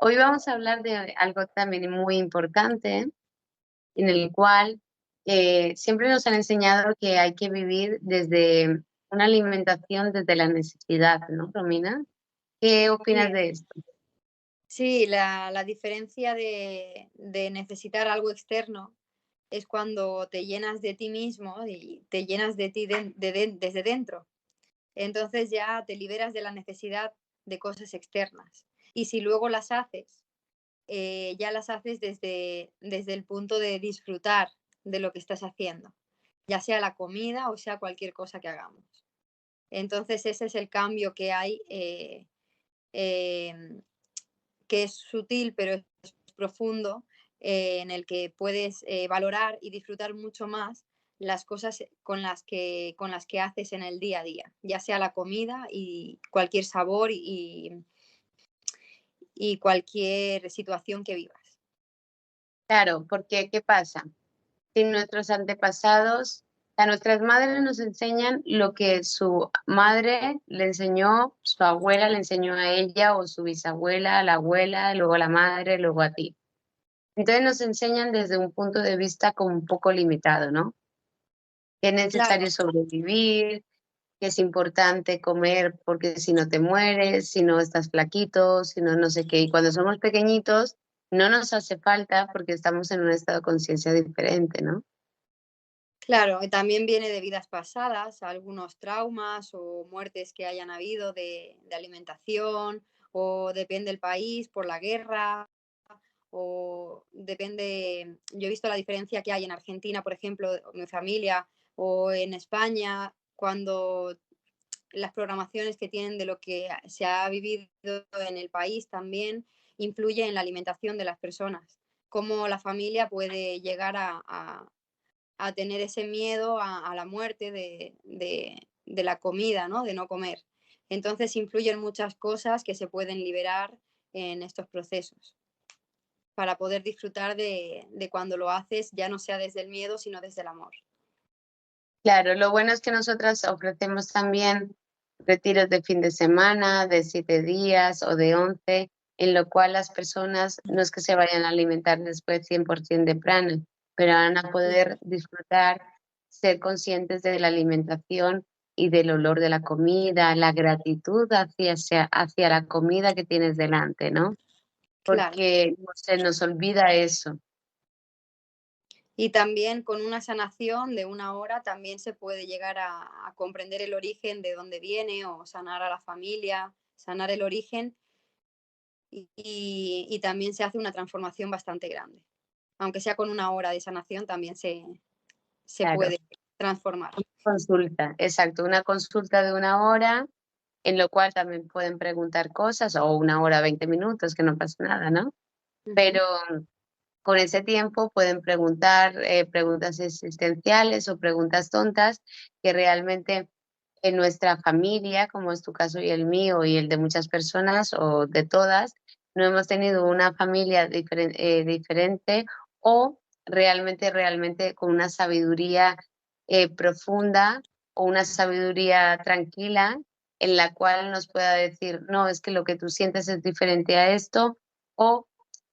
Hoy vamos a hablar de algo también muy importante, en el cual siempre nos han enseñado que hay que vivir desde una alimentación desde la necesidad, ¿no, Romina? ¿Qué Sí, opinas de esto? sí, la diferencia de necesitar algo externo es cuando te llenas de ti mismo y te llenas de ti desde dentro. Entonces ya te liberas de la necesidad de cosas externas. Y si luego las haces, ya las haces desde el punto de disfrutar de lo que estás haciendo, ya sea la comida o sea cualquier cosa que hagamos. Entonces ese es el cambio que hay. Em, que es sutil, pero es profundo, en el que puedes valorar y disfrutar mucho más las cosas con las que haces en el día a día, ya sea la comida y cualquier sabor y cualquier situación que vivas. Claro, porque ¿qué pasa? Si nuestros antepasados, a nuestras madres nos enseñan lo que su madre le enseñó, su abuela le enseñó a ella, o su bisabuela, a la abuela, luego a la madre, luego a ti. Entonces nos enseñan desde un punto de vista como un poco limitado, ¿no? Que es Claro, necesario sobrevivir, que es importante comer porque si no te mueres, si no estás flaquito, si no no sé qué. Y cuando somos pequeñitos no nos hace falta porque estamos en un estado de conciencia diferente, ¿no? claro, y también viene de vidas pasadas, algunos traumas o muertes que hayan habido de alimentación, o depende del país, por la guerra, o depende, yo he visto la diferencia que hay en Argentina, por ejemplo, mi familia, o en España, cuando las programaciones que tienen de lo que se ha vivido en el país también influye en la alimentación de las personas. Cómo la familia puede llegar a tener ese miedo a la muerte de la comida, ¿no? De no comer. Entonces influyen muchas cosas que se pueden liberar en estos procesos para poder disfrutar de cuando lo haces, ya no sea desde el miedo, sino desde el amor. Claro, lo bueno es que nosotras ofrecemos también retiros de fin de semana, de 7 días o de 11, en lo cual las personas no es que se vayan a alimentar después 100% de prana, pero van a poder disfrutar, ser conscientes de la alimentación y del olor de la comida, la gratitud hacia la comida que tienes delante, ¿no? Claro. Porque se nos olvida eso. Y también con una sanación de una hora también se puede llegar a comprender el origen de dónde viene o sanar a la familia, sanar el origen y también se hace una transformación bastante grande. Aunque sea con una hora de sanación, también se Claro, puede transformar. consulta, exacto, una consulta de 1 hora en lo cual también pueden preguntar cosas, o 1 hora, 20 minutos, que no pasa nada, ¿no? Ujú. Pero con ese tiempo pueden preguntar preguntas existenciales o preguntas tontas que realmente en nuestra familia, como es tu caso y el mío y el de muchas personas o de todas, no hemos tenido una familia diferente o realmente con una sabiduría profunda o una sabiduría tranquila en la cual nos pueda decir, no, es que lo que tú sientes es diferente a esto, o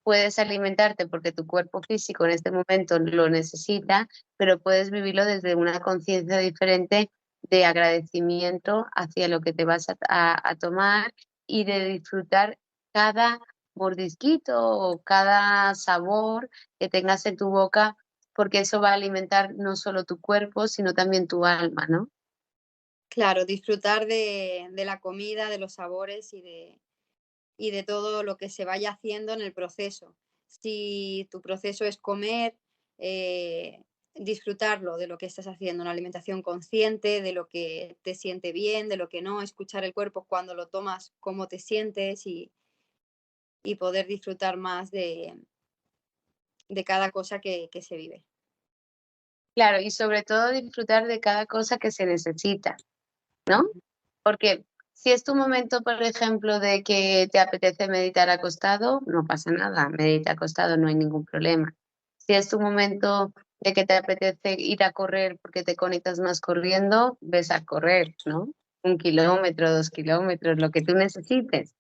puedes alimentarte porque tu cuerpo físico en este momento lo necesita, pero puedes vivirlo desde una conciencia diferente de agradecimiento hacia lo que te vas a tomar y de disfrutar cada mordisquito o cada sabor que tengas en tu boca, porque eso va a alimentar no solo tu cuerpo, sino también tu alma, ¿no? Claro, disfrutar de la comida, de los sabores y de todo lo que se vaya haciendo en el proceso. Si tu proceso es comer, disfrutarlo de lo que estás haciendo, una alimentación consciente, de lo que te siente bien, de lo que no, escuchar el cuerpo cuando lo tomas, cómo te sientes y poder disfrutar más de cada cosa que se vive. Claro, y sobre todo disfrutar de cada cosa que se necesita, ¿no? Ujú. Porque si es tu momento, por ejemplo, de que te apetece meditar acostado, no pasa nada, medita acostado, no hay ningún problema. Si es tu momento de que te apetece ir a correr porque te conectas más corriendo, ves a correr, ¿no? 1 kilómetro, 2 kilómetros, lo que tú necesites.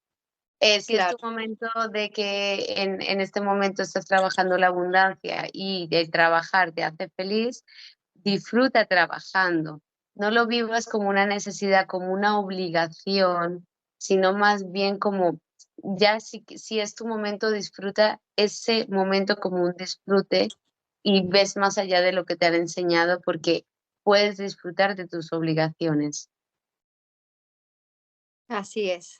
Si es tu Claro, momento de que en este momento estás trabajando la abundancia y el trabajar te hace feliz, disfruta trabajando. No lo vivas como una necesidad, como una obligación, sino más bien como ya si es tu momento, disfruta ese momento como un disfrute y ves más allá de lo que te han enseñado porque puedes disfrutar de tus obligaciones. así es.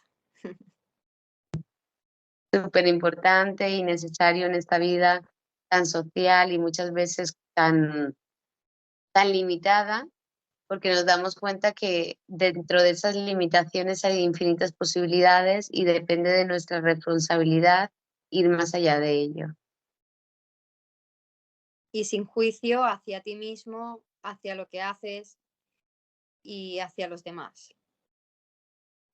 Súper importante y necesario en esta vida tan social y muchas veces tan limitada, porque nos damos cuenta que dentro de esas limitaciones hay infinitas posibilidades y depende de nuestra responsabilidad ir más allá de ello. Y sin juicio hacia ti mismo, hacia lo que haces y hacia los demás.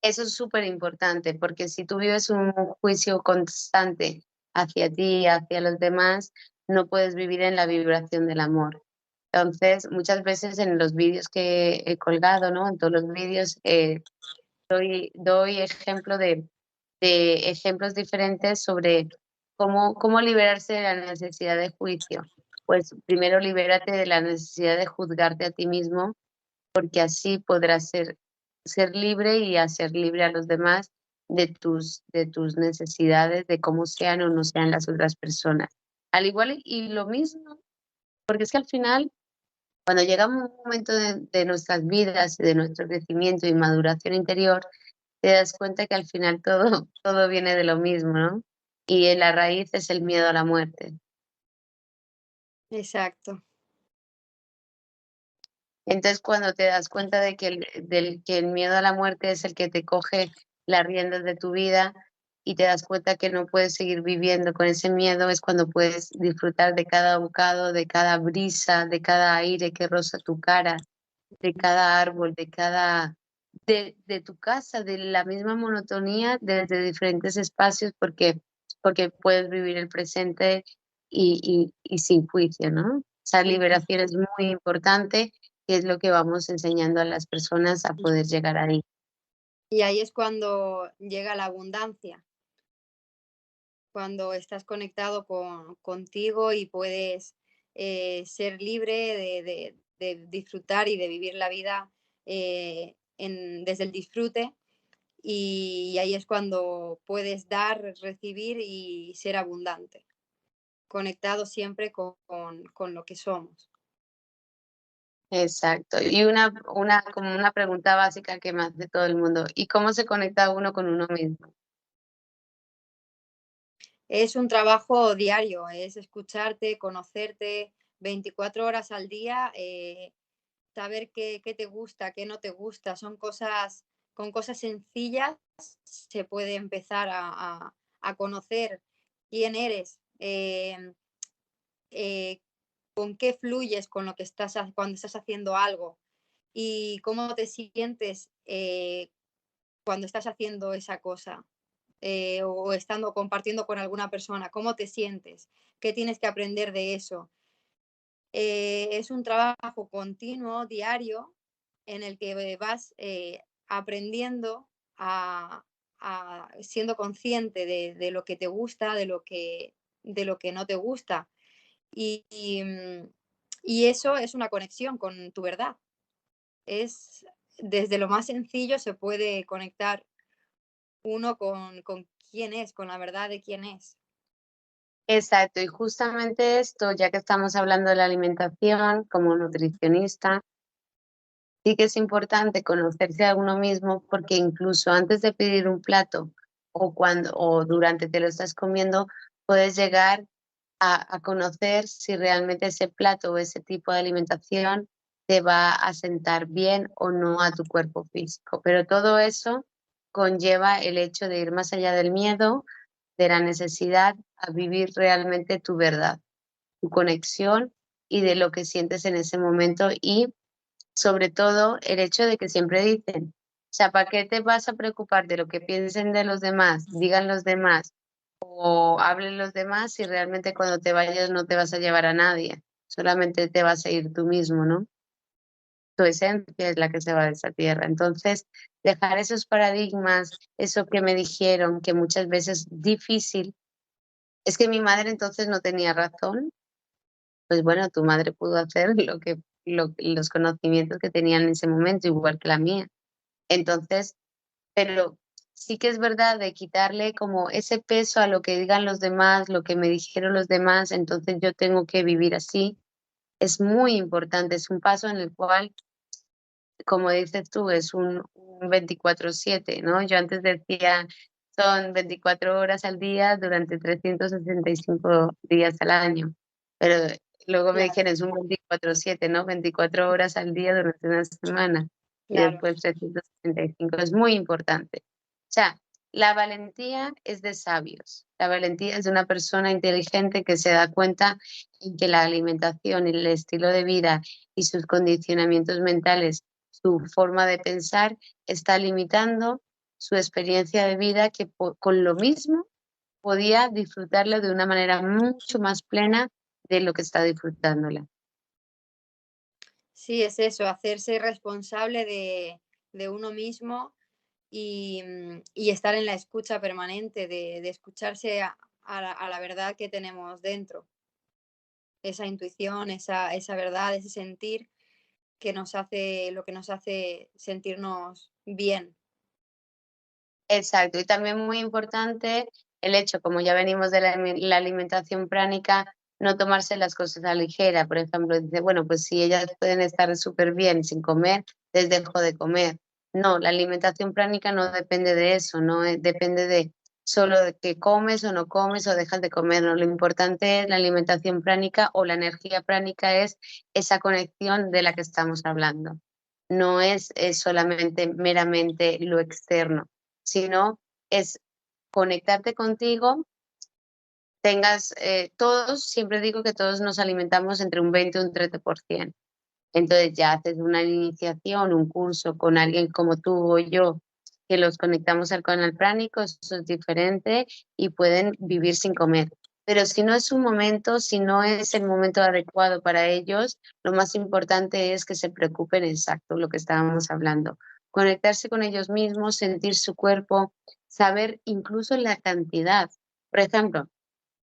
Eso es súper importante, porque si tú vives un juicio constante hacia ti y hacia los demás, no puedes vivir en la vibración del amor. Entonces, muchas veces en los vídeos que he colgado, ¿no? En todos los vídeos, doy ejemplo de ejemplos diferentes sobre cómo liberarse de la necesidad de juicio. Pues primero libérate de la necesidad de juzgarte a ti mismo, porque así podrás ser libre y hacer libre a los demás de tus necesidades, de cómo sean o no sean las otras personas. Al igual y lo mismo, porque es que al final, cuando llega un momento de nuestras vidas, de nuestro crecimiento y maduración interior, te das cuenta que al final todo, todo viene de lo mismo, ¿no? Y en la raíz es el miedo a la muerte. Exacto. Entonces, cuando te das cuenta de que que el miedo a la muerte es el que te coge las riendas de tu vida y te das cuenta que no puedes seguir viviendo con ese miedo, es cuando puedes disfrutar de cada bocado, de cada brisa, de cada aire que roza tu cara, de cada árbol, de tu casa, de la misma monotonía desde diferentes espacios, porque puedes vivir el presente y sin juicio, ¿no? Esa liberación es muy importante y es lo que vamos enseñando a las personas a poder llegar ahí. Y ahí es cuando llega la abundancia, cuando estás conectado contigo y puedes ser libre de disfrutar y de vivir la vida desde el disfrute. Y ahí es cuando puedes dar, recibir y ser abundante, conectado siempre con lo que somos. Exacto. Y como una pregunta básica que me hace todo el mundo, ¿y cómo se conecta uno con uno mismo? Es un trabajo diario, es escucharte, conocerte 24 horas al día, saber qué te gusta, qué no te gusta. Son cosas, con cosas sencillas se puede empezar a conocer quién eres, eh, con qué fluyes con lo que cuando estás haciendo algo y cómo te sientes cuando estás haciendo esa cosa o estando compartiendo con alguna persona, cómo te sientes, qué tienes que aprender de eso. Es un trabajo continuo, diario, en el que vas aprendiendo siendo consciente de lo que te gusta, de lo que no te gusta. Y eso es una conexión con tu verdad. Es desde lo más sencillo se puede conectar uno con quién es, con la verdad de quién es. Exacto, y justamente esto, ya que estamos hablando de la alimentación como nutricionista, sí que es importante conocerse a uno mismo porque incluso antes de pedir un plato o durante te lo estás comiendo, puedes llegar a conocer si realmente ese plato o ese tipo de alimentación te va a sentar bien o no a tu cuerpo físico. Pero todo eso conlleva el hecho de ir más allá del miedo, de la necesidad a vivir realmente tu verdad, tu conexión y de lo que sientes en ese momento y sobre todo el hecho de que siempre dicen, o sea, ¿para qué te vas a preocupar de lo que piensen de los demás, digan los demás o hablen los demás si realmente cuando te vayas no te vas a llevar a nadie, solamente te vas a ir tú mismo, ¿no? tu esencia es la que se va de esta tierra. Entonces, dejar esos paradigmas, eso que me dijeron, que muchas veces difícil, es que mi madre entonces no tenía razón. Pues bueno, tu madre pudo hacer los conocimientos que tenía en ese momento, igual que la mía. Entonces, pero sí que es verdad de quitarle como ese peso a lo que digan los demás, lo que me dijeron los demás, entonces yo tengo que vivir así. Es muy importante, es un paso en el cual, como dices tú, es un 24/7, ¿no? Yo antes decía, son 24 horas al día durante 365 días al año, pero luego me Claro, dijeron, es un 24/7, ¿no? 24 horas al día durante una semana y claro. después 365. Es muy importante. O sea, la valentía es de sabios. La valentía es de una persona inteligente que se da cuenta en que la alimentación y el estilo de vida y sus condicionamientos mentales, su forma de pensar, está limitando su experiencia de vida que con lo mismo podía disfrutarla de una manera mucho más plena de lo que está disfrutándola. Sí, es eso, hacerse responsable de uno mismo y estar en la escucha permanente, de escucharse a la verdad que tenemos dentro, esa intuición, esa verdad, ese sentir que nos hace, lo que nos hace sentirnos bien. Exacto, y también muy importante el hecho, como ya venimos de la alimentación pránica, no tomarse las cosas a la ligera. Por ejemplo, dice, bueno, pues si ellas pueden estar súper bien sin comer, les dejo de comer. No, la alimentación pránica no depende de eso, no depende de solo de que comes o no comes o dejas de comer. No, lo importante es la alimentación pránica o la energía pránica es esa conexión de la que estamos hablando. No es solamente meramente lo externo, sino es conectarte contigo, tengas, todos, siempre digo que todos nos alimentamos entre un 20 y un 30%. Entonces ya haces una iniciación, un curso con alguien como tú o yo, que los conectamos al canal pránico, eso es diferente y pueden vivir sin comer. Pero si no es un momento, si no es el momento adecuado para ellos, lo más importante es que se preocupen exacto lo que estábamos hablando. Conectarse con ellos mismos, sentir su cuerpo, saber incluso la cantidad. Por ejemplo,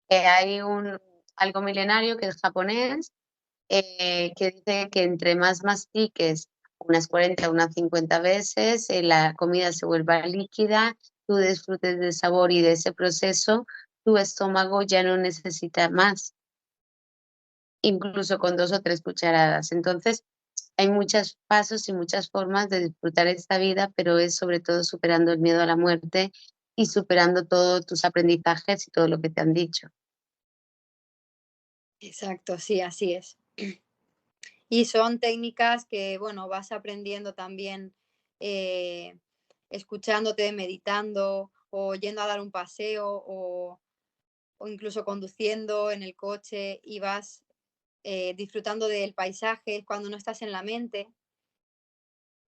hay algo milenario que es japonés, que dice que entre más mastiques, unas 40, unas 50 veces, la comida se vuelva líquida, tú disfrutes del sabor y de ese proceso, tu estómago ya no necesita más, incluso con 2 o 3 cucharadas. Entonces, hay muchos pasos y muchas formas de disfrutar esta vida, pero es sobre todo superando el miedo a la muerte y superando todos tus aprendizajes y todo lo que te han dicho. Exacto, sí, así es. Y son técnicas que, bueno, vas aprendiendo también eh, escuchándote, meditando o yendo a dar un paseo o incluso conduciendo en el coche y vas disfrutando del paisaje cuando no estás en la mente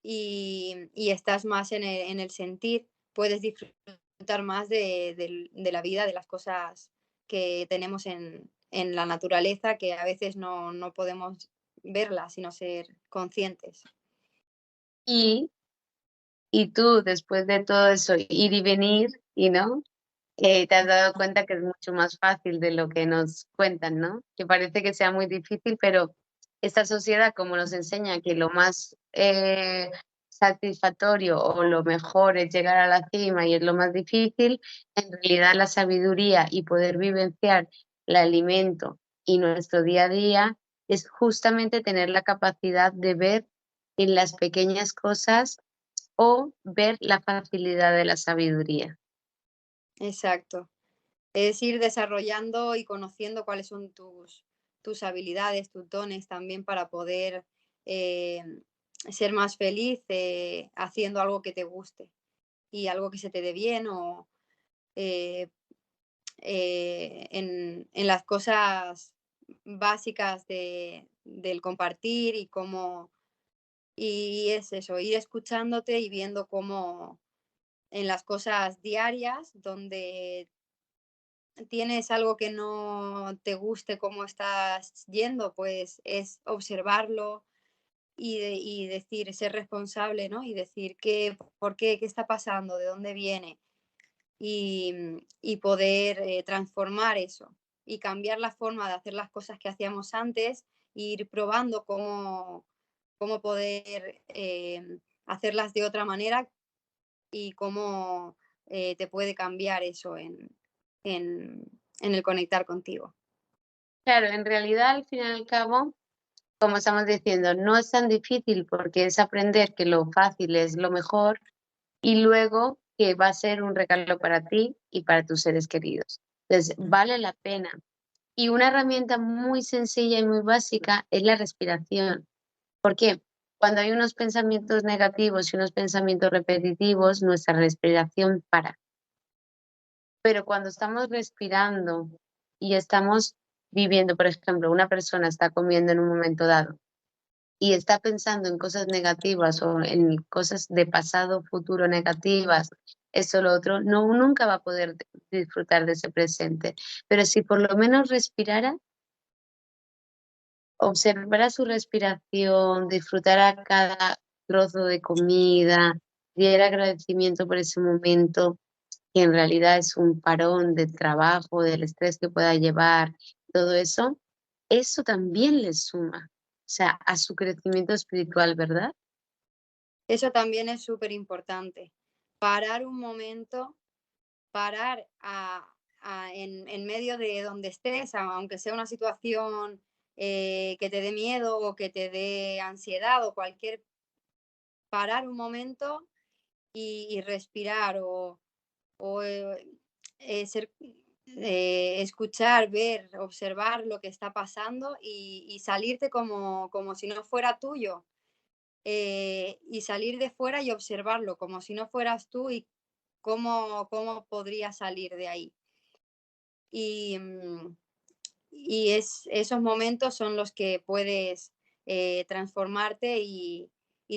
y estás más en el sentir, puedes disfrutar más de la vida, de las cosas que tenemos en la naturaleza, que a veces no podemos verlas, sino ser conscientes. Y y tú, después de todo eso, ir y venir, y no, te has dado cuenta que es mucho más fácil de lo que nos cuentan, ¿no? Que parece que sea muy difícil, pero esta sociedad, como nos enseña que lo más satisfactorio o lo mejor es llegar a la cima y es lo más difícil, en realidad la sabiduría y poder vivenciar el alimento y nuestro día a día es justamente tener la capacidad de ver en las pequeñas cosas o ver la facilidad de la sabiduría. Exacto. Es ir desarrollando y conociendo cuáles son tus habilidades, tus dones también para poder eh, ser más feliz haciendo algo que te guste y algo que se te dé bien o eh, en las cosas básicas del compartir y cómo, y es eso, ir escuchándote y viendo cómo en las cosas diarias donde tienes algo que no te guste cómo estás yendo, pues es observarlo, y decir, ser responsable, ¿no? Y decir por qué está pasando, de dónde viene y poder transformar eso y cambiar la forma de hacer las cosas que hacíamos antes e ir probando cómo poder hacerlas de otra manera y cómo te puede cambiar eso en, en el conectar contigo. Claro, en realidad, al fin y al cabo, como estamos diciendo, no es tan difícil porque es aprender que lo fácil es lo mejor y luego que va a ser un regalo para ti y para tus seres queridos. Entonces, vale la pena. Y una herramienta muy sencilla y muy básica es la respiración. ¿Por qué? Cuando hay unos pensamientos negativos y unos pensamientos repetitivos, nuestra respiración para. Pero cuando estamos respirando y estamos viviendo, por ejemplo, una persona está comiendo en un momento dado y está pensando en cosas negativas o en cosas de pasado, futuro negativas, eso, lo otro, no, nunca va a poder disfrutar de ese presente. Pero si por lo menos respirara, observara su respiración, disfrutara cada trozo de comida, diera agradecimiento por ese momento, que en realidad es un parón del trabajo, del estrés que pueda llevar, todo eso también le suma, o sea, a su crecimiento espiritual, ¿verdad? Eso también es súper importante. Parar un momento, parar en medio de donde estés, aunque sea una situación que te dé miedo o que te dé ansiedad o cualquier, parar un momento y respirar o ser, escuchar, ver, observar lo que está pasando y salirte como si no fuera tuyo. Y salir de fuera y observarlo como si no fueras tú y cómo podría salir de ahí. Y, esos momentos son los que puedes transformarte y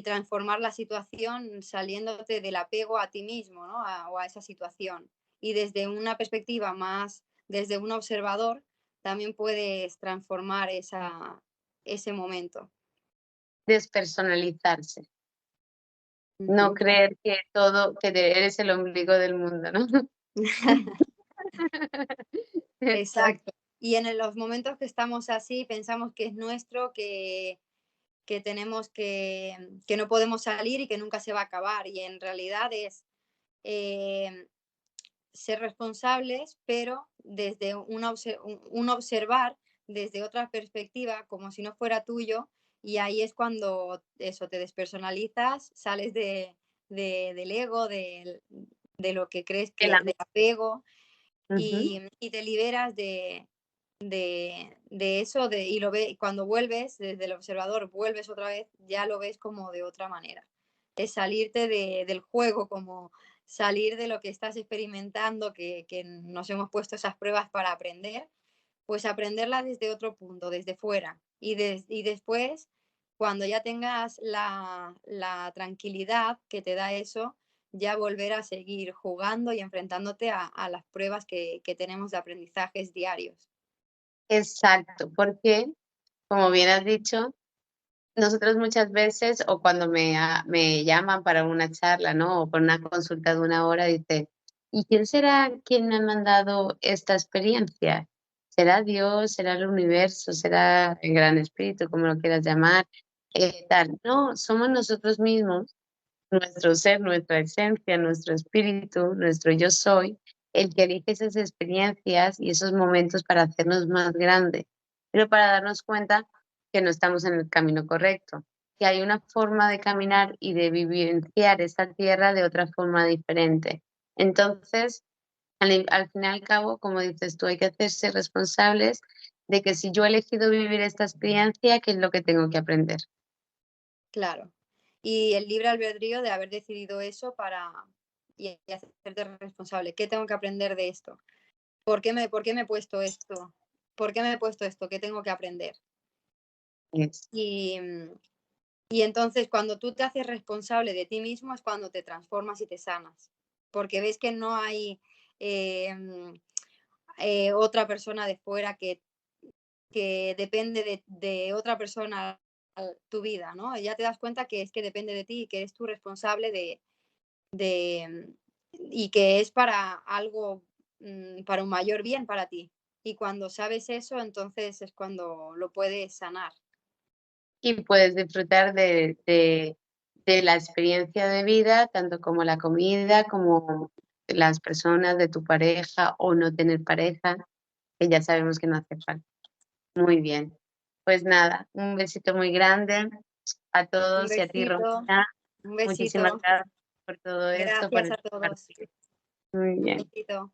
transformar la situación saliéndote del apego a ti mismo, ¿no? O a esa situación. Y desde una perspectiva más, desde un observador, también puedes transformar ese momento. Despersonalizarse, no Ujú. creer que todo, que eres el ombligo del mundo, ¿no? Exacto. Exacto. Y en los momentos que estamos así, pensamos que es nuestro, que tenemos que no podemos salir y que nunca se va a acabar. Y en realidad es eh, ser responsables, pero desde un observar desde otra perspectiva, como si no fuera tuyo. Y ahí es cuando eso, te despersonalizas, sales del ego, de lo que crees El que, del apego Ujú. y te liberas de eso y lo ve, cuando vuelves desde el observador, vuelves otra vez, ya lo ves como de otra manera. Es salirte del juego, como salir de lo que estás experimentando, que nos hemos puesto esas pruebas para aprender, pues aprenderla desde otro punto, desde fuera. Y después, cuando ya tengas la tranquilidad que te da eso, ya volver a seguir jugando y enfrentándote a las pruebas que tenemos de aprendizajes diarios. Exacto, porque, como bien has dicho, nosotros muchas veces, o cuando me llaman para una charla, ¿no? O para una consulta de una hora, dice, ¿y quién será quien me ha mandado esta experiencia? ¿Será Dios? ¿Será el universo? ¿Será el gran espíritu, como lo quieras llamar? Tal. No, somos nosotros mismos, nuestro ser, nuestra esencia, nuestro espíritu, nuestro yo soy, el que elige esas experiencias y esos momentos para hacernos más grandes, pero para darnos cuenta que no estamos en el camino correcto, que hay una forma de caminar y de vivenciar esta tierra de otra forma diferente. Entonces, al fin y al cabo, como dices tú, hay que hacerse responsables de que si yo he elegido vivir esta experiencia, ¿qué es lo que tengo que aprender? Claro. Y el libre albedrío de haber decidido eso y hacerte responsable. ¿Qué tengo que aprender de esto? ¿Por qué me he puesto esto? ¿Por qué me he puesto esto? ¿Qué tengo que aprender? Es- Y, y entonces cuando tú te haces responsable de ti mismo es cuando te transformas y te sanas, porque ves que no hay otra persona de fuera que depende de otra persona tu vida, ¿no? Ya te das cuenta que es que depende de ti y que eres tú responsable de y que es para algo, para un mayor bien para ti. Y cuando sabes eso, entonces es cuando lo puedes sanar. Y puedes disfrutar de la experiencia de vida, tanto como la comida, como las personas de tu pareja o no tener pareja, que ya sabemos que no hace falta. Muy bien. Pues nada, un besito muy grande a Un todos y a ti, besito, Romina. un Muchísimas besito. gracias por todo esto, por Gracias a el todos. compartir. Muy Un bien. besito.